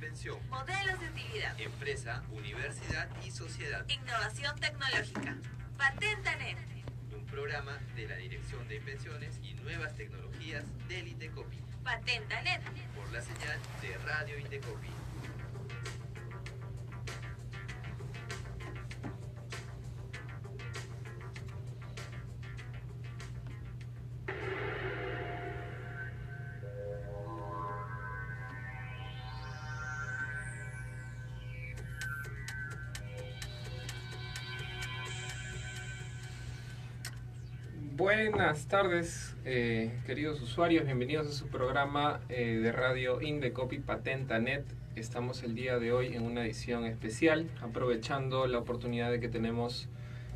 invención, modelos de utilidad, empresa, universidad y sociedad. innovación tecnológica. Patentanet. Un programa de la Dirección de Invenciones y Nuevas Tecnologías del Indecopi. Patentanet. Por la señal de Radio Indecopi. Buenas tardes, queridos usuarios, bienvenidos a su programa de radio Indecopi Patentanet. Estamos el día de hoy en una edición especial, aprovechando la oportunidad de que tenemos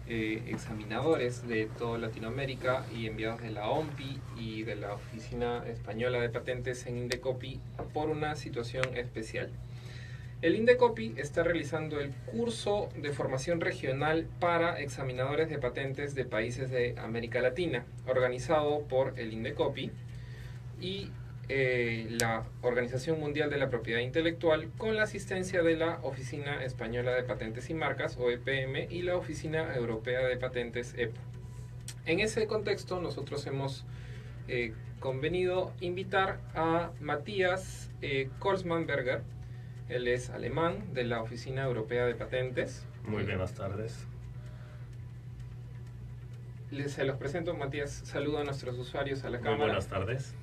examinadores de toda Latinoamérica y enviados de la OMPI y de la Oficina Española de Patentes en Indecopi por una situación especial. El Indecopi está realizando el curso de formación regional para examinadores de patentes de países de América Latina, organizado por el Indecopi y la Organización Mundial de la Propiedad Intelectual, con la asistencia de la Oficina Española de Patentes y Marcas, OEPM, y la Oficina Europea de Patentes, EPO. En ese contexto, nosotros hemos convenido invitar a Matías Kolsmanberger. Él es alemán, de la Oficina Europea de Patentes. Muy buenas tardes. Se los presento, Matías. Saludo a nuestros usuarios a la cámara. Muy buenas tardes.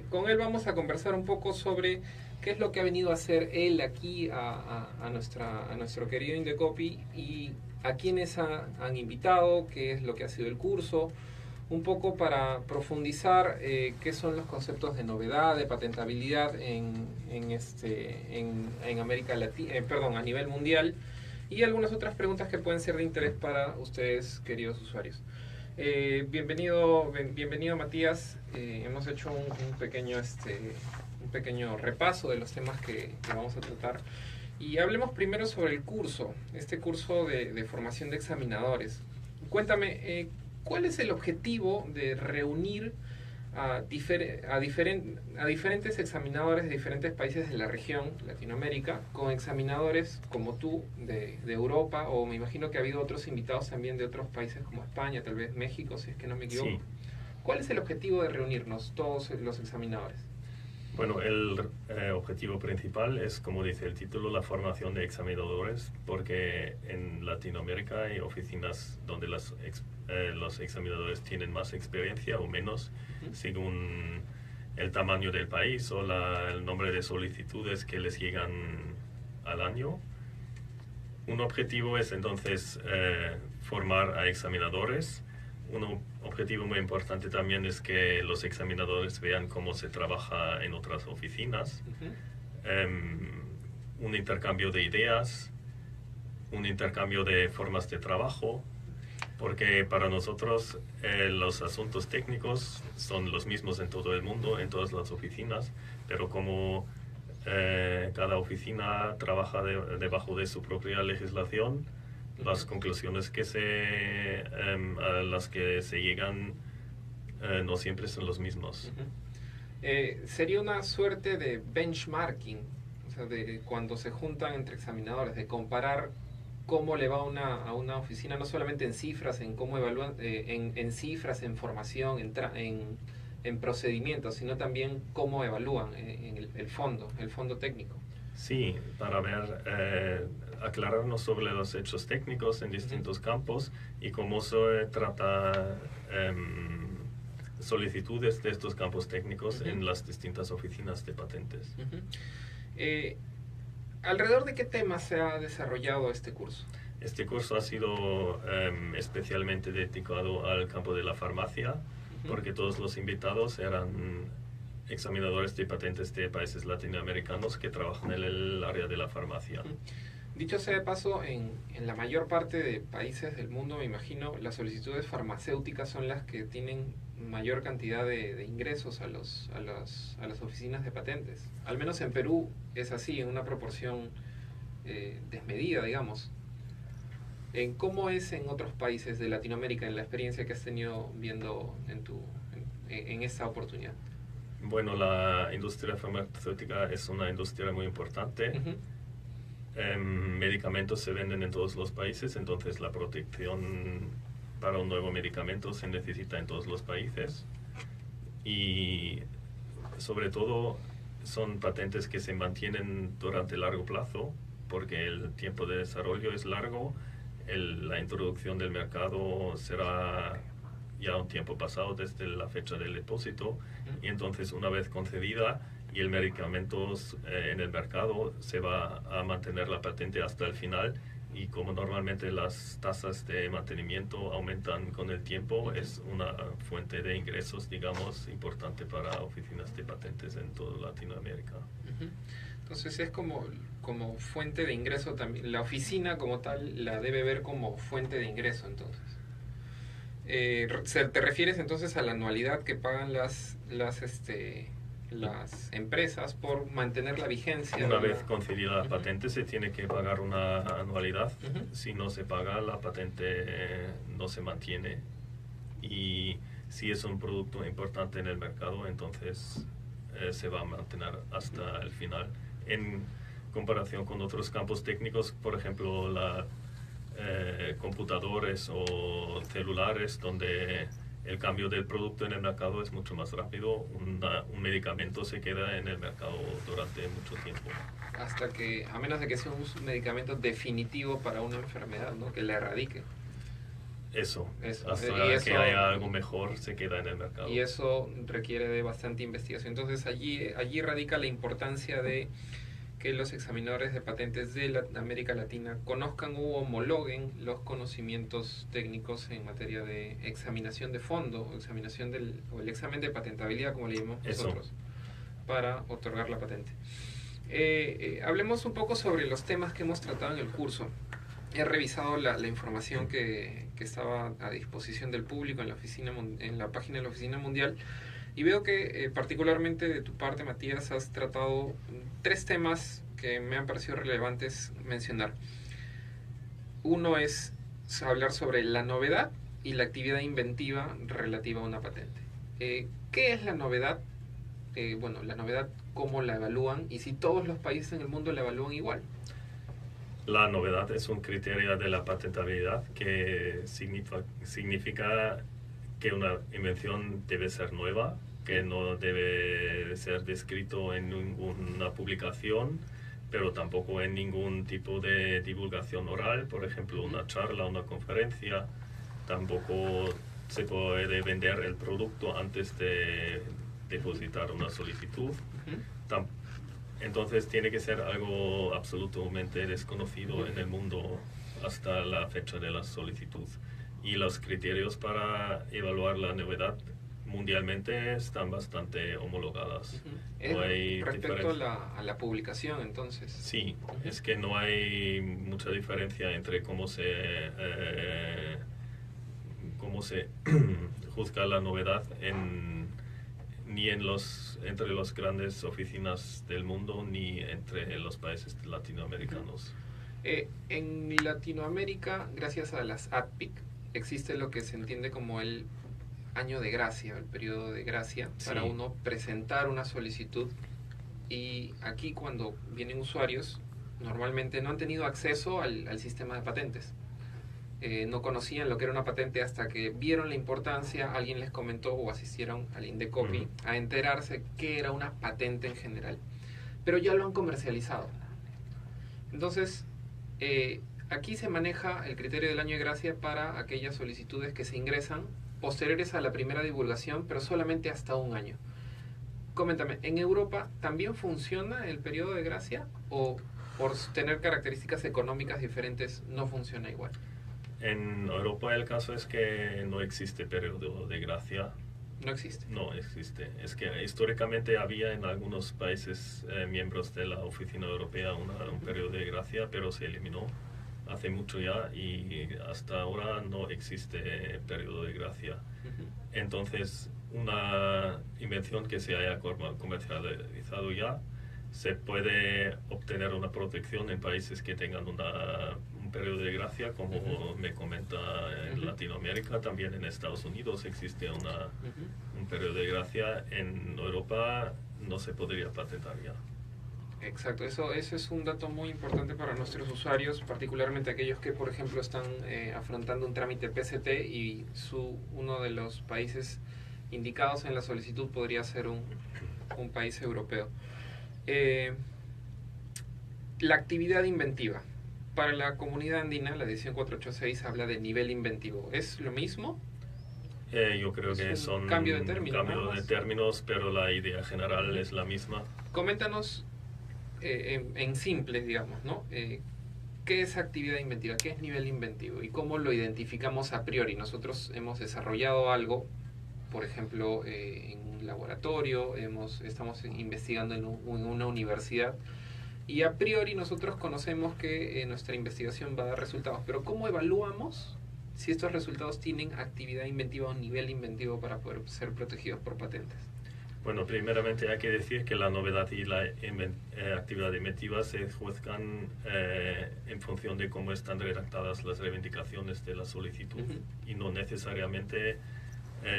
Con él vamos a conversar un poco sobre qué es lo que ha venido a hacer él aquí a nuestro querido Indecopi y a quienes han invitado, qué es lo que ha sido el curso, un poco para profundizar qué son los conceptos de novedad, de patentabilidad en América Latina, a nivel mundial, y algunas otras preguntas que pueden ser de interés para ustedes, queridos usuarios. Bienvenido Matías. Hemos hecho un pequeño repaso de los temas que vamos a tratar. Y hablemos primero sobre el curso, este curso de formación de examinadores. Cuéntame, ¿cuál es el objetivo de reunir a diferentes examinadores de diferentes países de la región, Latinoamérica, con examinadores como tú de Europa, o me imagino que ha habido otros invitados también de otros países como España, tal vez México, si es que no me equivoco? Sí. ¿Cuál es el objetivo de reunirnos todos los examinadores? Bueno, el objetivo principal es, como dice el título, la formación de examinadores, porque en Latinoamérica hay oficinas donde los examinadores tienen más experiencia o menos, según el tamaño del país o el nombre de solicitudes que les llegan al año. Un objetivo es entonces formar a examinadores. Un objetivo muy importante también es que los examinadores vean cómo se trabaja en otras oficinas, un intercambio de ideas, un intercambio de formas de trabajo, porque para nosotros los asuntos técnicos son los mismos en todo el mundo, en todas las oficinas, pero como cada oficina trabaja debajo de su propia legislación, las conclusiones a las que se llegan no siempre son los mismos. Sería una suerte de benchmarking, o sea, de cuando se juntan entre examinadores, de comparar cómo le va a una oficina, no solamente en cifras, en cómo evalúan, en cifras, en formación, en procedimientos, sino también cómo evalúan en el fondo técnico. Sí, para aclararnos sobre los hechos técnicos en distintos campos y cómo se trata solicitudes de estos campos técnicos en las distintas oficinas de patentes. ¿Alrededor de qué temas se ha desarrollado este curso? Este curso ha sido especialmente dedicado al campo de la farmacia, porque todos los invitados eran examinadores de patentes de países latinoamericanos que trabajan en el área de la farmacia. Dicho sea de paso, en la mayor parte de países del mundo, me imagino, las solicitudes farmacéuticas son las que tienen mayor cantidad de ingresos a las oficinas de patentes. Al menos en Perú es así, en una proporción desmedida, digamos. ¿Cómo es en otros países de Latinoamérica, en la experiencia que has tenido viendo en esta oportunidad? Bueno, la industria farmacéutica es una industria muy importante. Medicamentos se venden en todos los países, entonces la protección para un nuevo medicamento se necesita en todos los países. Y sobre todo son patentes que se mantienen durante largo plazo, porque el tiempo de desarrollo es largo, la introducción del mercado será ya un tiempo pasado desde la fecha del depósito, y entonces una vez concedida y el medicamento en el mercado, se va a mantener la patente hasta el final, y como normalmente las tasas de mantenimiento aumentan con el tiempo, es una fuente de ingresos, digamos, importante para oficinas de patentes en toda Latinoamérica. Entonces es como fuente de ingreso también. La oficina como tal la debe ver como fuente de ingreso, entonces. ¿Te refieres entonces a la anualidad que pagan las empresas por mantener la vigencia? Una vez concedida la patente se tiene que pagar una anualidad. Si no se paga, la patente no se mantiene. Y si es un producto importante en el mercado, entonces se va a mantener hasta el final. En comparación con otros campos técnicos, por ejemplo, computadores o celulares, donde el cambio del producto en el mercado es mucho más rápido, un medicamento se queda en el mercado durante mucho tiempo. Hasta que, a menos de que sea un medicamento definitivo para una enfermedad, ¿no? Que la erradique. Hasta que haya algo mejor, se queda en el mercado. Y eso requiere de bastante investigación. Entonces allí radica la importancia de que los examinadores de patentes de América Latina conozcan u homologuen los conocimientos técnicos en materia de examinación de fondo, o el examen de patentabilidad, como le llamamos nosotros, para otorgar la patente. Hablemos un poco sobre los temas que hemos tratado en el curso. He revisado la información que estaba a disposición del público en la página de la Oficina Mundial, y veo que particularmente de tu parte, Matías, has tratado 3 temas que me han parecido relevantes mencionar. Uno es hablar sobre la novedad y la actividad inventiva relativa a una patente. ¿Qué es la novedad? La novedad, ¿cómo la evalúan? Y si todos los países en el mundo la evalúan igual. La novedad es un criterio de la patentabilidad que significa que una invención debe ser nueva, que no debe ser descrito en ninguna publicación, pero tampoco en ningún tipo de divulgación oral, por ejemplo, una charla, una conferencia. Tampoco se puede vender el producto antes de depositar una solicitud. Entonces tiene que ser algo absolutamente desconocido en el mundo hasta la fecha de la solicitud. Y los criterios para evaluar la novedad mundialmente están bastante homologadas. No hay respecto a la publicación, entonces. Sí, es que no hay mucha diferencia entre cómo se juzga la novedad ni entre las grandes oficinas del mundo, ni entre los países latinoamericanos. En Latinoamérica, gracias a las ADPIC, existe lo que se entiende como el año de gracia, el periodo de gracia, para uno presentar una solicitud. Y aquí, cuando vienen usuarios, normalmente no han tenido acceso al sistema de patentes. No conocían lo que era una patente hasta que vieron la importancia, alguien les comentó o asistieron al Indecopi a enterarse qué era una patente en general. Pero ya lo han comercializado. Entonces, aquí se maneja el criterio del año de gracia para aquellas solicitudes que se ingresan posteriores a la primera divulgación, pero solamente hasta un año. Coméntame, ¿en Europa también funciona el periodo de gracia o por tener características económicas diferentes no funciona igual? En Europa el caso es que no existe periodo de gracia. No existe. No existe. Es que históricamente había en algunos países miembros de la Oficina Europea un periodo de gracia, pero se eliminó hace mucho ya y hasta ahora no existe periodo de gracia. Entonces, una invención que se haya comercializado ya, se puede obtener una protección en países que tengan un un periodo de gracia, como me comenta en Latinoamérica, también en Estados Unidos existe un periodo de gracia. En Europa no se podría patentar ya. Exacto, eso es un dato muy importante para nuestros usuarios, particularmente aquellos que, por ejemplo, están afrontando un trámite PCT y uno de los países indicados en la solicitud podría ser un país europeo. La actividad inventiva. Para la comunidad andina, la edición 486 habla de nivel inventivo. ¿Es lo mismo? Yo creo que son cambio de términos, pero la idea general es la misma. Coméntanos en simple, digamos, ¿no? ¿Qué es actividad inventiva? ¿Qué es nivel inventivo? ¿Y cómo lo identificamos a priori? Nosotros hemos desarrollado algo, por ejemplo, en un laboratorio, estamos investigando en una universidad, y a priori nosotros conocemos que nuestra investigación va a dar resultados, pero ¿cómo evaluamos si estos resultados tienen actividad inventiva o nivel inventivo para poder ser protegidos por patentes? Bueno, primeramente hay que decir que la novedad y la actividad inventiva se juzgan en función de cómo están redactadas las reivindicaciones de la solicitud y no necesariamente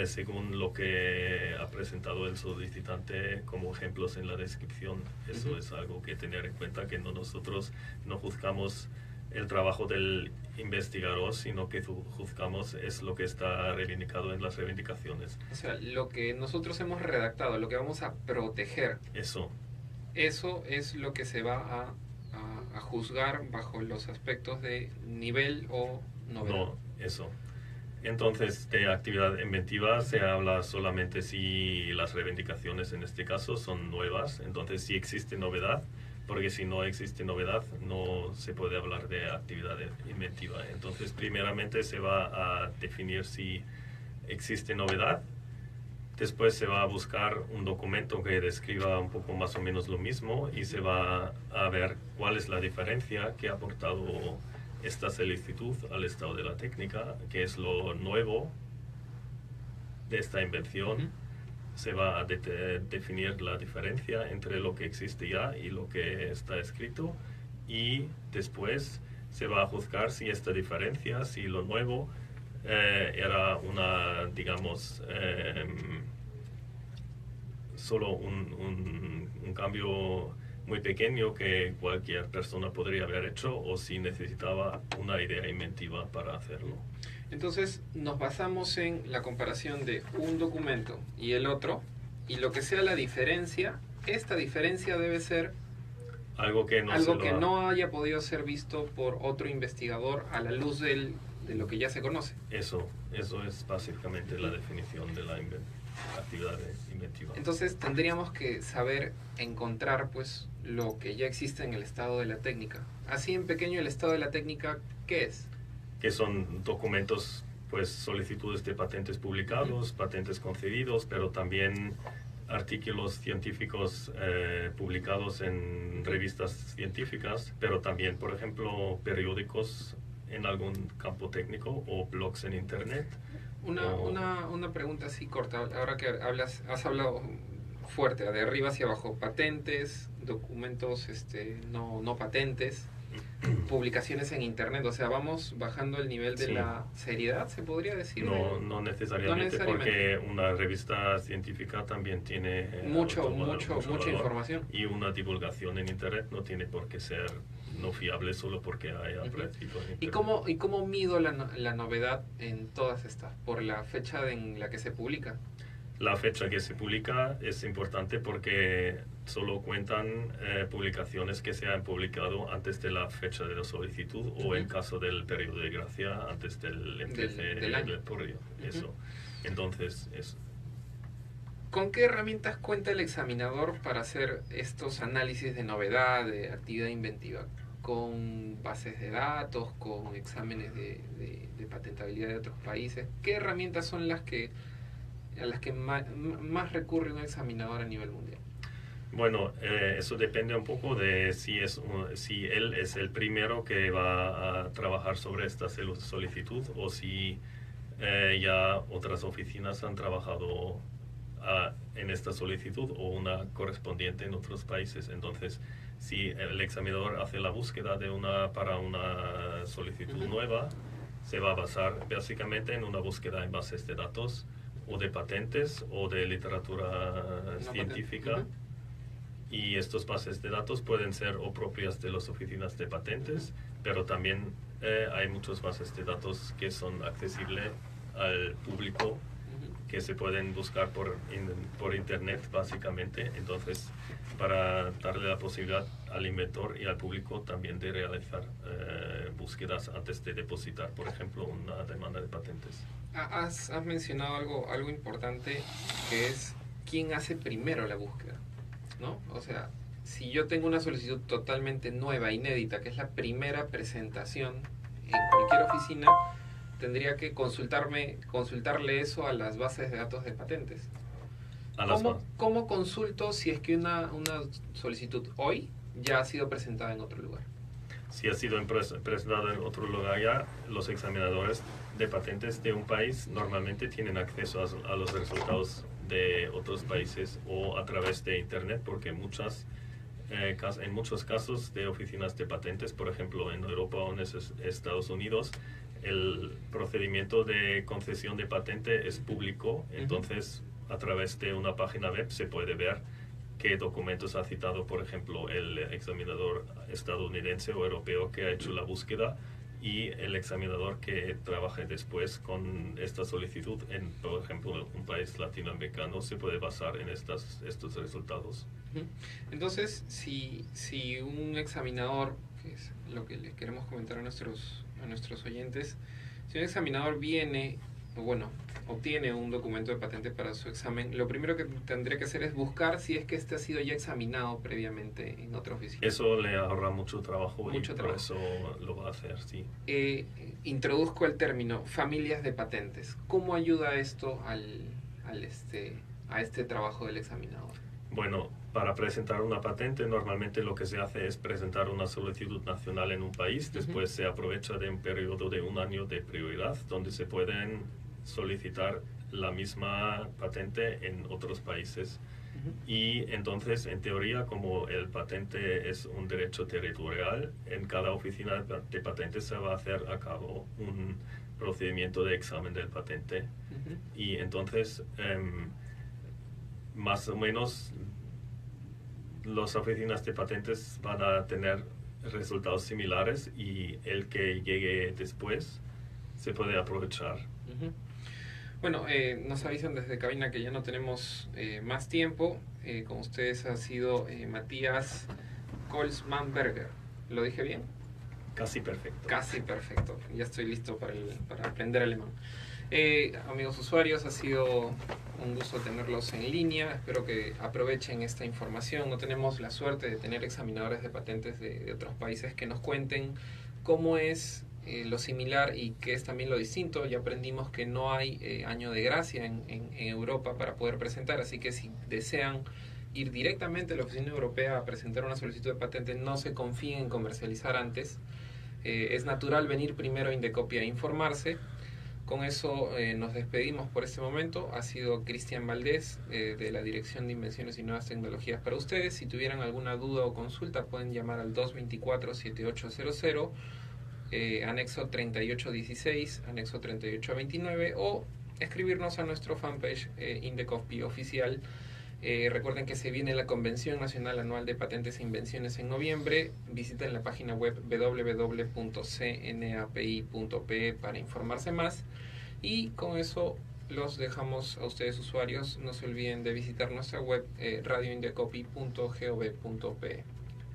según lo que ha presentado el solicitante como ejemplos en la descripción. Eso es algo que tener en cuenta, que nosotros no juzgamos el trabajo del investigador, sino que juzgamos es lo que está reivindicado en las reivindicaciones. O sea, lo que nosotros hemos redactado, lo que vamos a proteger. Eso es lo que se va a juzgar bajo los aspectos de nivel o novedad. No, eso. Entonces, de actividad inventiva se habla solamente si las reivindicaciones en este caso son nuevas. Entonces, si existe novedad, porque si no existe novedad no se puede hablar de actividad inventiva. Entonces, primeramente se va a definir si existe novedad. Después se va a buscar un documento que describa un poco más o menos lo mismo y se va a ver cuál es la diferencia que ha aportado esta solicitud al estado de la técnica, que es lo nuevo de esta invención. Se va a definir la diferencia entre lo que existe ya y lo que está escrito, y después se va a juzgar si esta diferencia, si lo nuevo era una, digamos, solo un cambio muy pequeño que cualquier persona podría haber hecho, o si necesitaba una idea inventiva para hacerlo. Entonces nos basamos en la comparación de un documento y el otro, y lo que sea la diferencia, esta diferencia debe ser algo que no haya podido ser visto por otro investigador a la luz de lo que ya se conoce. Eso es básicamente la definición de la actividad inventiva. Entonces tendríamos que saber encontrar pues lo que ya existe en el estado de la técnica. Así en pequeño, el estado de la técnica, ¿qué es? Que son documentos, pues solicitudes de patentes publicados, patentes concedidos, pero también artículos científicos publicados en revistas científicas, pero también, por ejemplo, periódicos en algún campo técnico o blogs en internet. Una pregunta así corta, ahora que has hablado fuerte, de arriba hacia abajo: patentes, documentos no patentes, publicaciones en internet. O sea, vamos bajando el nivel de la seriedad, ¿se podría decir? No necesariamente, porque una revista científica también tiene mucha información, y una divulgación en internet no tiene por qué ser no fiable solo porque haya aparecido en internet. ¿Y cómo mido la novedad en todas estas? ¿Por la fecha en la que se publica? La fecha que se publica es importante porque solo cuentan publicaciones que se han publicado antes de la fecha de la solicitud o en caso del periodo de gracia antes del año. Eso. Entonces, eso. ¿Con qué herramientas cuenta el examinador para hacer estos análisis de novedad, de actividad inventiva? ¿Con bases de datos, con exámenes de patentabilidad de otros países? ¿Qué herramientas son a las que más recurre un examinador a nivel mundial? Bueno, eso depende un poco de si él es el primero que va a trabajar sobre esta solicitud o si ya otras oficinas han trabajado en esta solicitud o una correspondiente en otros países. Entonces, si el examinador hace la búsqueda para una solicitud nueva, se va a basar básicamente en una búsqueda en bases de datos o de patentes o de literatura científica. Y estas bases de datos pueden ser o propias de las oficinas de patentes, pero también hay muchas bases de datos que son accesibles al público, que se pueden buscar por internet básicamente. Entonces, para darle la posibilidad al inventor y al público también de realizar búsquedas antes de depositar, por ejemplo, una demanda de patentes. Has mencionado algo importante, que es quién hace primero la búsqueda, ¿no? O sea, si yo tengo una solicitud totalmente nueva, inédita, que es la primera presentación en cualquier oficina, tendría que consultarle eso a las bases de datos de patentes. ¿Cómo consulto si es que una solicitud hoy ya ha sido presentada en otro lugar? Si ha sido presentada en otro lugar ya, los examinadores de patentes de un país normalmente tienen acceso a los resultados de otros países o a través de internet, porque en muchos casos de oficinas de patentes, por ejemplo en Europa o en Estados Unidos, el procedimiento de concesión de patente es público. Entonces a través de una página web se puede ver qué documentos ha citado, por ejemplo, el examinador estadounidense o europeo que ha hecho la búsqueda, y el examinador que trabaje después con esta solicitud en, por ejemplo, un país latinoamericano, se puede basar en estos resultados. Entonces, si un examinador, que es lo que les queremos comentar a nuestros oyentes, si un examinador obtiene un documento de patente para su examen, lo primero que tendría que hacer es buscar si es que este ha sido ya examinado previamente en otra oficina. Eso le ahorra mucho trabajo. Por eso lo va a hacer, sí. Introduzco el término familias de patentes. ¿Cómo ayuda esto a este trabajo del examinador? Bueno, para presentar una patente normalmente lo que se hace es presentar una solicitud nacional en un país. Después se aprovecha de un periodo de 1 año de prioridad donde se pueden solicitar la misma patente en otros países. Y entonces, en teoría, como el patente es un derecho territorial, en cada oficina de patentes se va a hacer a cabo un procedimiento de examen del patente. Y entonces, más o menos, las oficinas de patentes van a tener resultados similares, y el que llegue después se puede aprovechar. Bueno, nos avisan desde cabina que ya no tenemos más tiempo. Con ustedes ha sido Matías Kolsmanberger. ¿Lo dije bien? Casi perfecto. Casi perfecto. Ya estoy listo para aprender alemán. Amigos usuarios, ha sido un gusto tenerlos en línea. Espero que aprovechen esta información. No tenemos la suerte de tener examinadores de patentes de otros países que nos cuenten cómo es lo similar y qué es también lo distinto. Ya aprendimos que no hay año de gracia en Europa para poder presentar, así que si desean ir directamente a la oficina europea a presentar una solicitud de patente, no se confíen en comercializar antes. Es natural venir primero a Indecopy a informarse. Con eso nos despedimos por este momento. Ha sido Cristian Valdés de la Dirección de Invenciones y Nuevas Tecnologías para ustedes. Si tuvieran alguna duda o consulta, pueden llamar al 224-7800, anexo 3816, anexo 3829, o escribirnos a nuestro fanpage Indecopy oficial. Recuerden que se viene la Convención Nacional Anual de Patentes e Invenciones en noviembre. Visiten la página web www.cnapi.pe para informarse más. Y con eso los dejamos a ustedes usuarios. No se olviden de visitar nuestra web radioindecopy.gov.pe.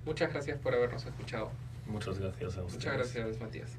Muchas gracias por habernos escuchado. Muchas gracias a ustedes. Muchas gracias, Matías.